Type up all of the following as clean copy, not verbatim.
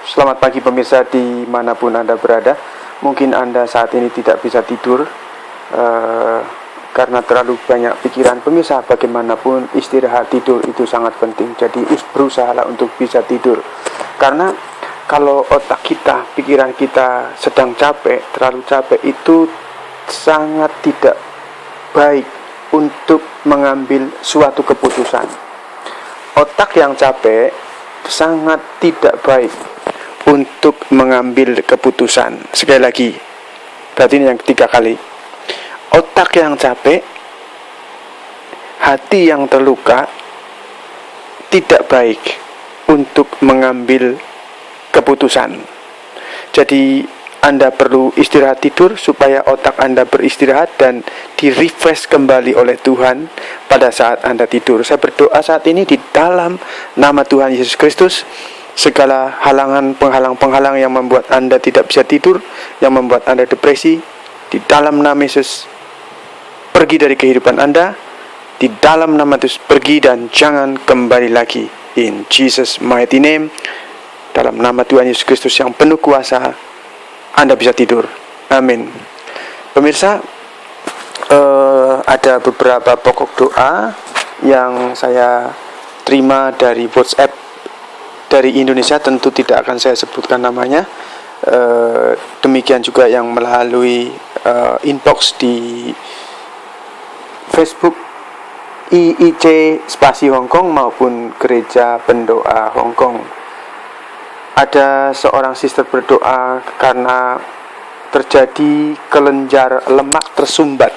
Selamat pagi pemirsa dimanapun Anda berada. Mungkin Anda saat ini tidak bisa tidur karena terlalu banyak pikiran. Pemirsa, bagaimanapun istirahat tidur itu sangat penting. Jadi berusahalah untuk bisa tidur. Karena kalau otak kita, pikiran kita sedang capek, terlalu capek, itu sangat tidak baik untuk mengambil suatu keputusan. Otak yang capek sangat tidak baik untuk mengambil keputusan. Sekali lagi, berarti ini yang ketiga kali. Otak yang capek, hati yang terluka, tidak baik untuk mengambil keputusan. Jadi Anda perlu istirahat tidur supaya otak Anda beristirahat dan di-refresh kembali oleh Tuhan pada saat Anda tidur. Saya berdoa saat ini di dalam nama Tuhan Yesus Kristus, segala penghalang yang membuat Anda tidak bisa tidur, yang membuat Anda depresi, di dalam nama Yesus pergi dari kehidupan Anda. Di dalam nama Yesus pergi dan jangan kembali lagi. In Jesus mighty name, dalam nama Tuhan Yesus Kristus yang penuh kuasa, Anda bisa tidur. Amin. Pemirsa, ada beberapa pokok doa yang saya terima dari WhatsApp dari Indonesia. Tentu tidak akan saya sebutkan namanya. Demikian juga yang melalui inbox di Facebook IIC Spasi Hongkong maupun Gereja Pendoa Hongkong. Ada seorang sister berdoa karena terjadi kelenjar lemak tersumbat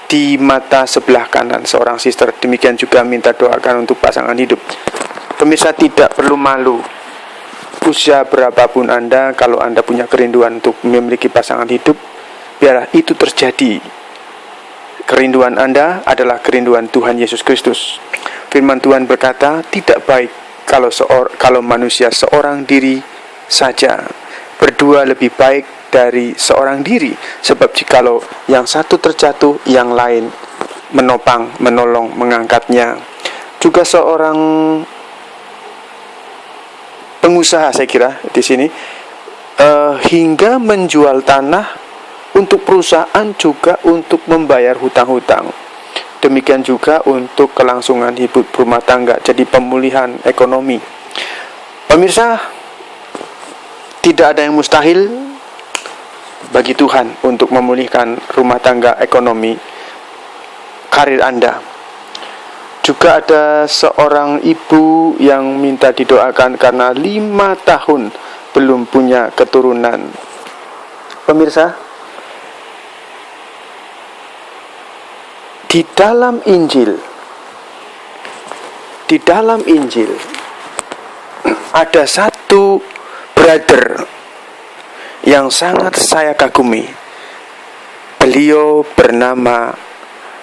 di mata sebelah kanan seorang sister. Demikian juga minta doakan untuk pasangan hidup. Pemirsa, tidak perlu malu. Usia berapapun Anda, kalau Anda punya kerinduan untuk memiliki pasangan hidup, biarlah itu terjadi. Kerinduan Anda adalah kerinduan Tuhan Yesus Kristus. Firman Tuhan berkata, tidak baik kalau manusia seorang diri saja. Berdua lebih baik dari seorang diri. Sebab jikalau yang satu terjatuh, yang lain menopang, menolong, mengangkatnya. Juga seorang pengusaha, saya kira di sini, hingga menjual tanah untuk perusahaan, juga untuk membayar hutang-hutang. Demikian juga untuk kelangsungan hidup rumah tangga, jadi pemulihan ekonomi. Pemirsa, tidak ada yang mustahil bagi Tuhan untuk memulihkan rumah tangga, ekonomi, karir Anda. Juga ada seorang ibu yang minta didoakan karena 5 tahun belum punya keturunan. Pemirsa, di dalam Injil ada satu brother yang sangat saya kagumi. Beliau bernama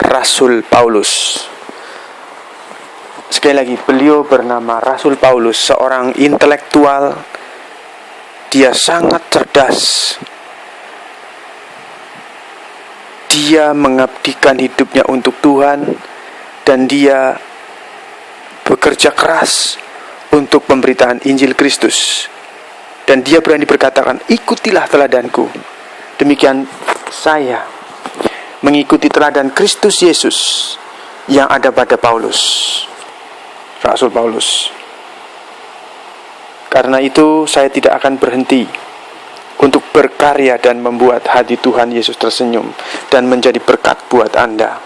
Rasul Paulus. Sekali lagi, beliau bernama Rasul Paulus, seorang intelektual. Dia sangat cerdas. Dia mengabdikan hidupnya untuk Tuhan, dan dia bekerja keras untuk pemberitaan Injil Kristus. Dan dia berani berkatakan, ikutilah teladanku. Demikian saya mengikuti teladan Kristus Yesus yang ada pada Paulus, Rasul Paulus. Karena itu saya tidak akan berhenti untuk berkarya dan membuat hati Tuhan Yesus tersenyum dan menjadi berkat buat Anda.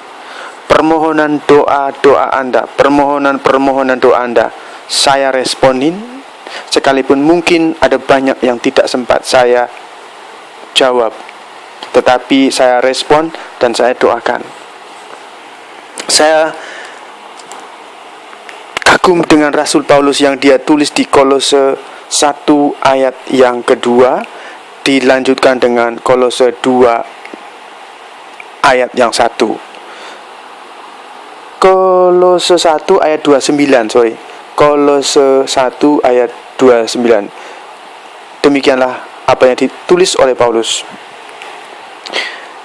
Permohonan doa Anda, permohonan doa Anda, saya responin, sekalipun mungkin ada banyak yang tidak sempat saya jawab, tetapi saya respon dan saya doakan. Saya kagum dengan Rasul Paulus yang dia tulis di Kolose 1 ayat yang kedua, dilanjutkan dengan Kolose 2 ayat yang 1. Kolose 1 ayat 29, Kolose 1 ayat 29. Demikianlah apa yang ditulis oleh Paulus.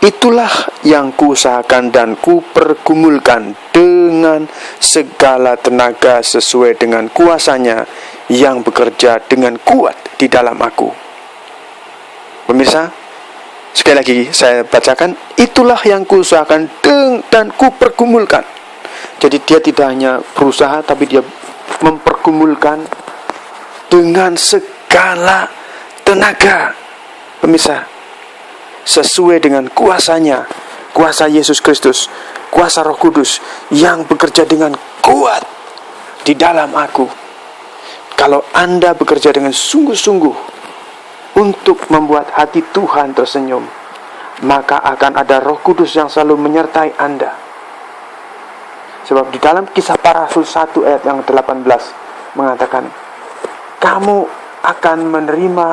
Itulah yang kuusahakan dan kupergumulkan dengan segala tenaga sesuai dengan kuasanya yang bekerja dengan kuat di dalam aku. Pemirsa, sekali lagi saya bacakan, itulah yang kuusahakan dan kupergumulkan. Jadi dia tidak hanya berusaha, tapi dia mempergumulkan dengan segala tenaga. Pemirsa, sesuai dengan kuasanya, kuasa Yesus Kristus, kuasa Roh Kudus yang bekerja dengan kuat di dalam aku. Kalau Anda bekerja dengan sungguh-sungguh untuk membuat hati Tuhan tersenyum, maka akan ada Roh Kudus yang selalu menyertai Anda. Sebab di dalam Kisah Para Rasul 1 ayat yang 18 mengatakan, kamu akan menerima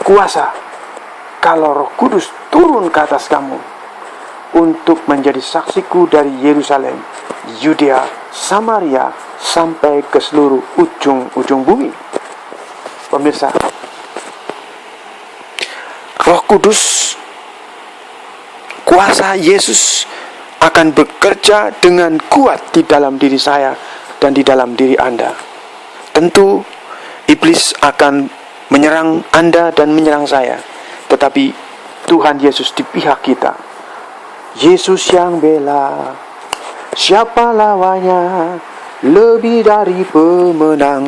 kuasa kalau Roh Kudus turun ke atas kamu untuk menjadi saksiku dari Yerusalem, Yudea, Samaria, sampai ke seluruh ujung-ujung bumi. Pemirsa, Roh Kudus, kuasa Yesus akan bekerja dengan kuat di dalam diri saya dan di dalam diri Anda. Tentu iblis akan menyerang Anda dan menyerang saya, tetapi Tuhan Yesus di pihak kita. Yesus yang bela, siapa lawannya? Lebih dari pemenang.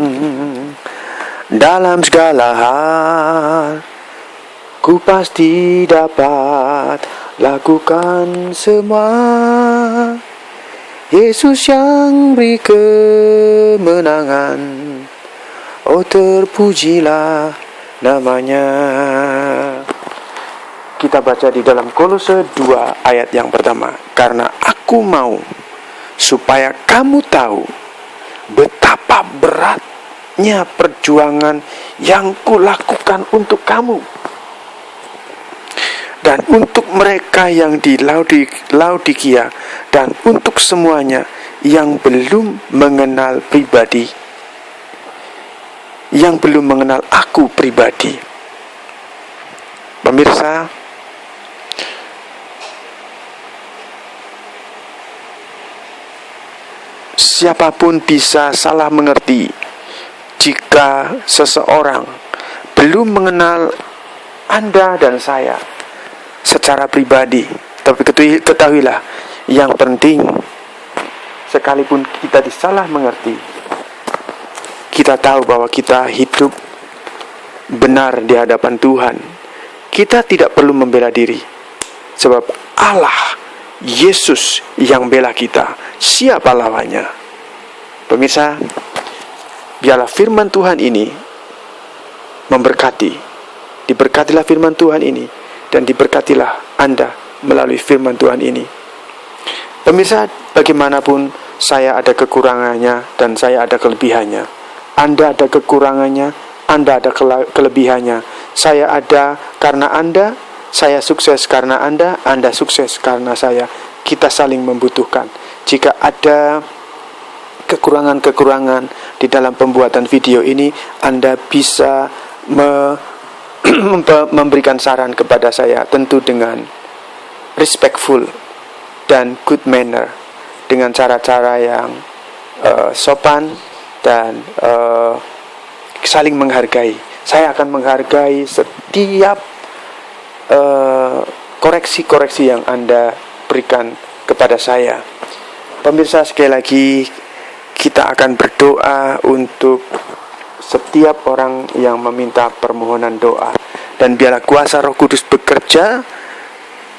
Dalam segala hal ku pasti dapat lakukan semua. Yesus yang beri kemenangan, oh terpujilah namanya. Kita baca di dalam Kolose 2 ayat yang pertama. Karena aku mau supaya kamu tahu betapa beratnya perjuangan yang kulakukan untuk kamu dan untuk mereka yang di Laodikia, dan untuk semuanya yang belum mengenal aku pribadi. Pemirsa, siapapun bisa salah mengerti jika seseorang belum mengenal Anda dan saya secara pribadi. Tapi ketahuilah, yang penting sekalipun kita disalah mengerti, kita tahu bahwa kita hidup benar di hadapan Tuhan. Kita tidak perlu membela diri, sebab Allah, Yesus yang bela kita. Siapa lawannya? Pemirsa, biarlah firman Tuhan ini memberkati. Diberkatilah firman Tuhan ini, dan diberkatilah Anda melalui firman Tuhan ini. Pemirsa, bagaimanapun saya ada kekurangannya dan saya ada kelebihannya. Anda ada kekurangannya, Anda ada kelebihannya. Saya ada karena Anda, saya sukses karena Anda sukses karena saya. Kita saling membutuhkan. Jika ada kekurangan-kekurangan di dalam pembuatan video ini, Anda bisa memberikan saran kepada saya, tentu dengan respectful dan good manner, dengan cara-cara yang sopan dan saling menghargai. Saya akan menghargai setiap koreksi-koreksi yang Anda berikan kepada saya. Pemirsa, sekali lagi kita akan berdoa untuk setiap orang yang meminta permohonan doa, dan biarlah kuasa Roh Kudus bekerja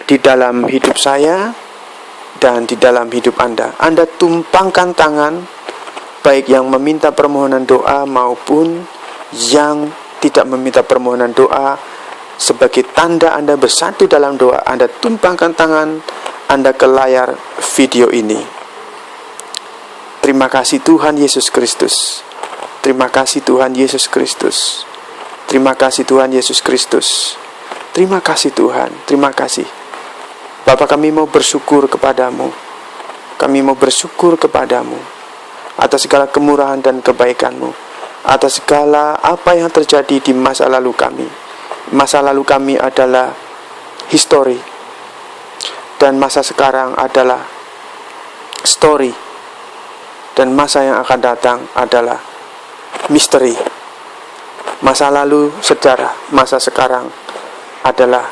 di dalam hidup saya dan di dalam hidup Anda. Anda tumpangkan tangan, baik yang meminta permohonan doa maupun yang tidak meminta permohonan doa, sebagai tanda Anda bersatu dalam doa. Anda tumpangkan tangan Anda ke layar video ini. Terima kasih Tuhan Yesus Kristus. Terima kasih Tuhan Yesus Kristus. Terima kasih Tuhan Yesus Kristus. Terima kasih Tuhan. Terima kasih. Bapa, kami mau bersyukur kepadamu. Kami mau bersyukur kepadamu atas segala kemurahan dan kebaikanmu, atas segala apa yang terjadi di masa lalu kami. Masa lalu kami adalah history, dan masa sekarang adalah story, dan masa yang akan datang adalah misteri. Masa lalu, sejarah, masa sekarang adalah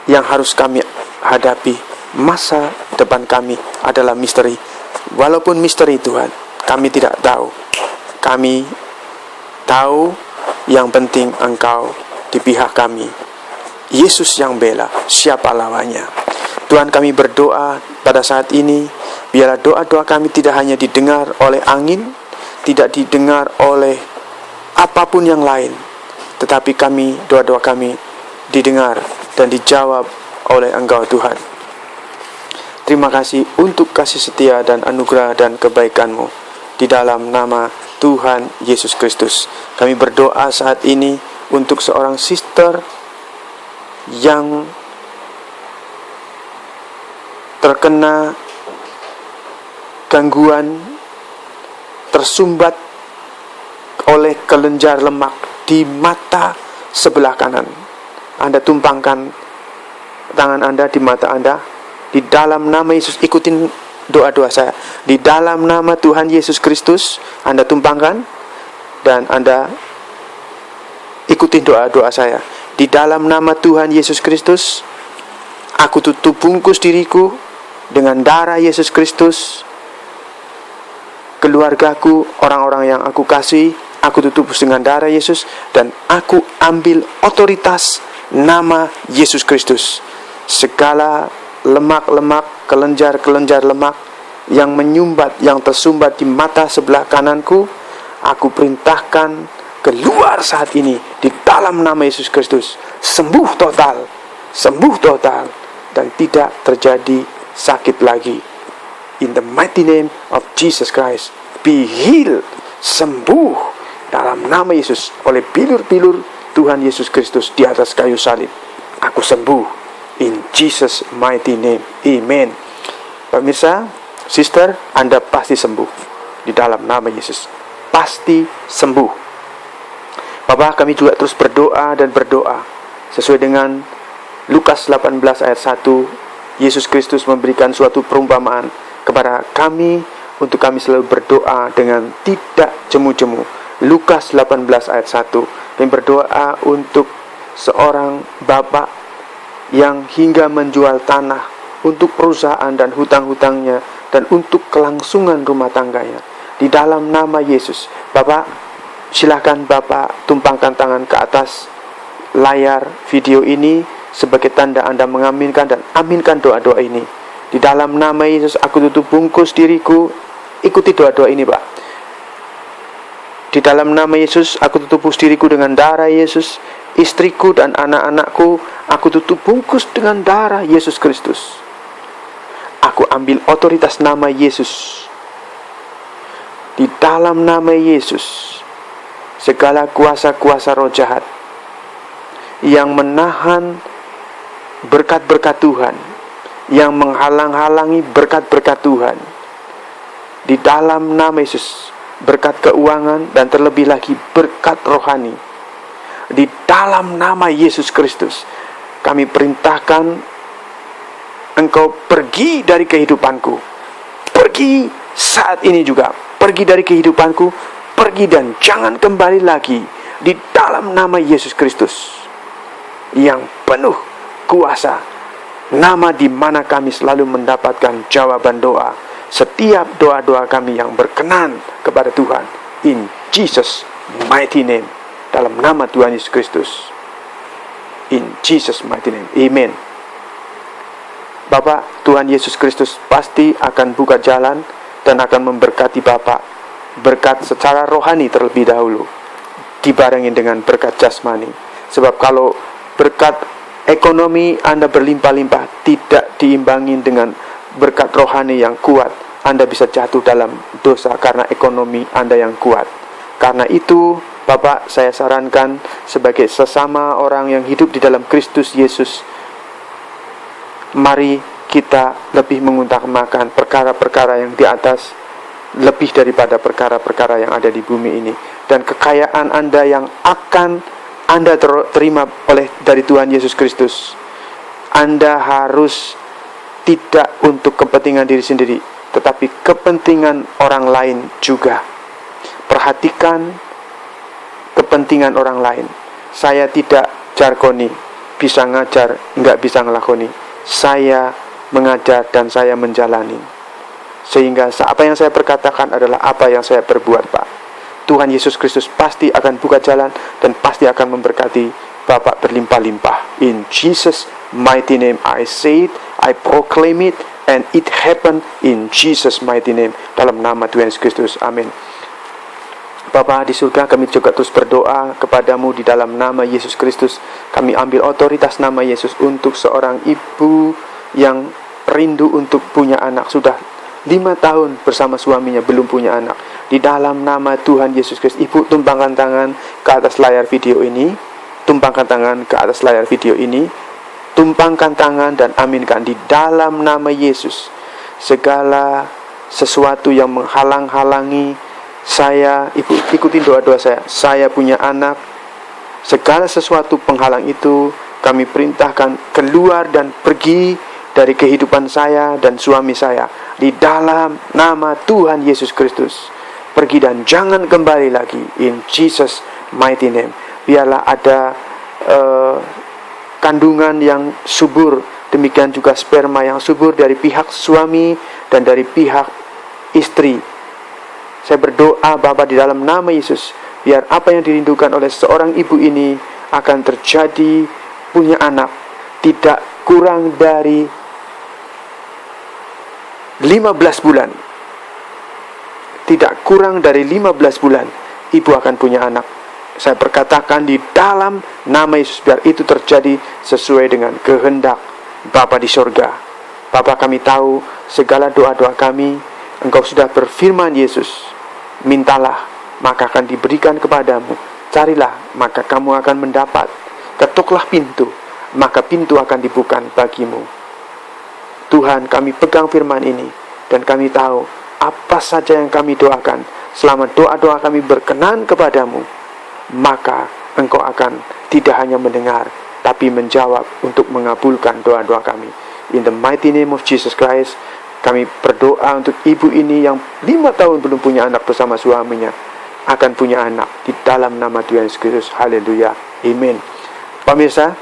yang harus kami hadapi. Masa depan kami adalah misteri. Walaupun misteri Tuhan, kami tidak tahu. Kami tahu yang penting Engkau di pihak kami. Yesus yang bela, siapa lawannya? Tuhan, kami berdoa pada saat ini, biarlah doa-doa kami tidak hanya didengar oleh angin, tidak didengar oleh apapun yang lain, tetapi doa-doa kami didengar dan dijawab oleh Engkau Tuhan. Terima kasih untuk kasih setia dan anugerah dan kebaikan-Mu di dalam nama Tuhan Yesus Kristus. Kami berdoa saat ini untuk seorang sister yang terkena gangguan, tersumbat oleh kelenjar lemak di mata sebelah kanan. Anda tumpangkan tangan Anda di mata Anda. Di dalam nama Yesus, ikutin doa-doa saya. Di dalam nama Tuhan Yesus Kristus, Anda tumpangkan dan Anda ikutin doa-doa saya. Di dalam nama Tuhan Yesus Kristus, aku tutup bungkus diriku dengan darah Yesus Kristus. Keluargaku, orang-orang yang aku kasih, aku tutup dengan darah Yesus, dan aku ambil otoritas nama Yesus Kristus. Segala lemak-lemak, kelenjar-kelenjar lemak yang menyumbat, yang tersumbat di mata sebelah kananku, aku perintahkan keluar saat ini di dalam nama Yesus Kristus. Sembuh total, dan tidak terjadi sakit lagi. In the mighty name of Jesus Christ, be healed, sembuh dalam nama Yesus oleh bilur-bilur Tuhan Yesus Kristus di atas kayu salib. Aku sembuh in Jesus mighty name. Amen. Pemirsa, sister, Anda pasti sembuh di dalam nama Yesus. Pasti sembuh. Bapak, kami juga terus berdoa sesuai dengan Lukas 18 ayat 1. Yesus Kristus memberikan suatu perumpamaan kepada kami untuk kami selalu berdoa dengan tidak jemu-jemu. Lukas 18 ayat 1. Kami berdoa untuk seorang bapak yang hingga menjual tanah untuk perusahaan dan hutang-hutangnya dan untuk kelangsungan rumah tangganya. Di dalam nama Yesus, Bapak, silakan Bapak tumpangkan tangan ke atas layar video ini sebagai tanda Anda mengaminkan dan aminkan doa-doa ini. Di dalam nama Yesus, aku tutup bungkus diriku. Ikuti doa-doa ini, Pak. Di dalam nama Yesus, aku tutup bungkus diriku dengan darah Yesus. Istriku dan anak-anakku, aku tutup bungkus dengan darah Yesus Kristus. Aku ambil otoritas nama Yesus. Di dalam nama Yesus, segala kuasa-kuasa roh jahat yang menahan berkat-berkat Tuhan, yang menghalang-halangi berkat-berkat Tuhan, di dalam nama Yesus, berkat keuangan dan terlebih lagi berkat rohani, di dalam nama Yesus Kristus, kami perintahkan Engkau pergi dari kehidupanku. Pergi saat ini juga. Pergi dari kehidupanku. Pergi dan jangan kembali lagi. Di dalam nama Yesus Kristus yang penuh kuasa, nama di mana kami selalu mendapatkan jawaban doa. Setiap doa-doa kami yang berkenan kepada Tuhan. In Jesus mighty name. Dalam nama Tuhan Yesus Kristus. In Jesus mighty name. Amen. Bapak, Tuhan Yesus Kristus pasti akan buka jalan dan akan memberkati Bapak. Berkat secara rohani terlebih dahulu, dibarengin dengan berkat jasmani. Sebab kalau berkat ekonomi Anda berlimpah-limpah tidak diimbangi dengan berkat rohani yang kuat, Anda bisa jatuh dalam dosa karena ekonomi Anda yang kuat. Karena itu, Bapak, saya sarankan sebagai sesama orang yang hidup di dalam Kristus Yesus, mari kita lebih mengutamakan perkara-perkara yang di atas lebih daripada perkara-perkara yang ada di bumi ini. Dan kekayaan Anda yang akan Anda terima dari Tuhan Yesus Kristus, Anda harus tidak untuk kepentingan diri sendiri, tetapi kepentingan orang lain juga. perhatikan kepentingan orang lain. Saya tidak jargoni, bisa ngajar, nggak bisa ngelakoni. Saya mengajar dan saya menjalani. Sehingga apa yang saya perkatakan adalah apa yang saya perbuat, Pak. Tuhan Yesus Kristus pasti akan buka jalan dan pasti akan memberkati Bapak berlimpah-limpah. In Jesus' mighty name I say it, I proclaim it, and it happened in Jesus' mighty name. Dalam nama Tuhan Yesus Kristus. Amin. Bapa di surga, kami juga terus berdoa kepadamu di dalam nama Yesus Kristus. Kami ambil otoritas nama Yesus untuk seorang ibu yang rindu untuk punya anak. Sudah 5 tahun bersama suaminya belum punya anak. Di dalam nama Tuhan Yesus Kristus, Ibu tumpangkan tangan ke atas layar video ini. Tumpangkan tangan ke atas layar video ini. Tumpangkan tangan dan aminkan di dalam nama Yesus. Segala sesuatu yang menghalang-halangi saya, Ibu ikutin doa-doa saya. Saya punya anak. Segala sesuatu penghalang itu kami perintahkan keluar dan pergi dari kehidupan saya dan suami saya. Di dalam nama Tuhan Yesus Kristus. Pergi dan jangan kembali lagi. In Jesus' mighty name. Biarlah ada kandungan yang subur. Demikian juga sperma yang subur dari pihak suami dan dari pihak istri. Saya berdoa Bapa di dalam nama Yesus. Biar apa yang dirindukan oleh seorang ibu ini akan terjadi. Punya anak. Tidak kurang dari 15 bulan. Tidak kurang dari 15 bulan ibu akan punya anak. Saya perkatakan di dalam nama Yesus, biar itu terjadi sesuai dengan kehendak Bapa di sorga. Bapa, kami tahu segala doa-doa kami, Engkau sudah berfirman Yesus, mintalah maka akan diberikan kepadamu, carilah maka kamu akan mendapat, ketuklah pintu maka pintu akan dibuka bagimu. Tuhan, kami pegang firman ini dan kami tahu apa saja yang kami doakan, selama doa-doa kami berkenan kepadamu, maka Engkau akan tidak hanya mendengar, tapi menjawab untuk mengabulkan doa-doa kami. In the mighty name of Jesus Christ, kami berdoa untuk ibu ini yang 5 tahun belum punya anak bersama suaminya, akan punya anak di dalam nama Tuhan Yesus Kristus. Haleluya. Amin. Pemirsa,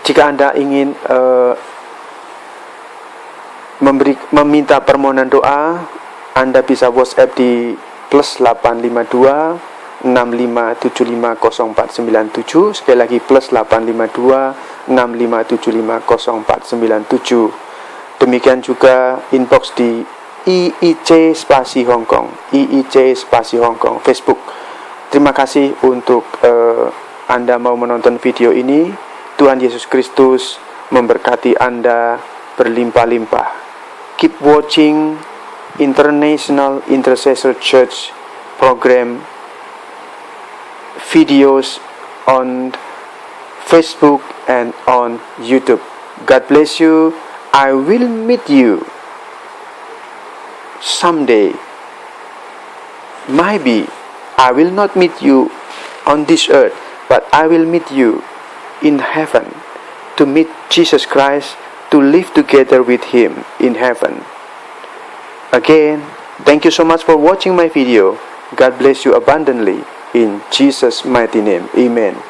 jika Anda ingin meminta permohonan doa, Anda bisa WhatsApp di +852 65750497. Sekali lagi +852 65750497. Demikian juga inbox di IIC Spasi Hongkong, IIC Spasi Hongkong Facebook. Terima kasih untuk Anda mau menonton video ini. Tuhan Yesus Kristus memberkati Anda berlimpah-limpah. Keep watching International Intercessor Church program videos on Facebook and on YouTube. God bless you. I will meet you someday. Maybe I will not meet you on this earth, but I will meet you in heaven to meet Jesus Christ, to live together with Him in heaven. Again, thank you so much for watching my video. God bless you abundantly. In Jesus' mighty name. Amen.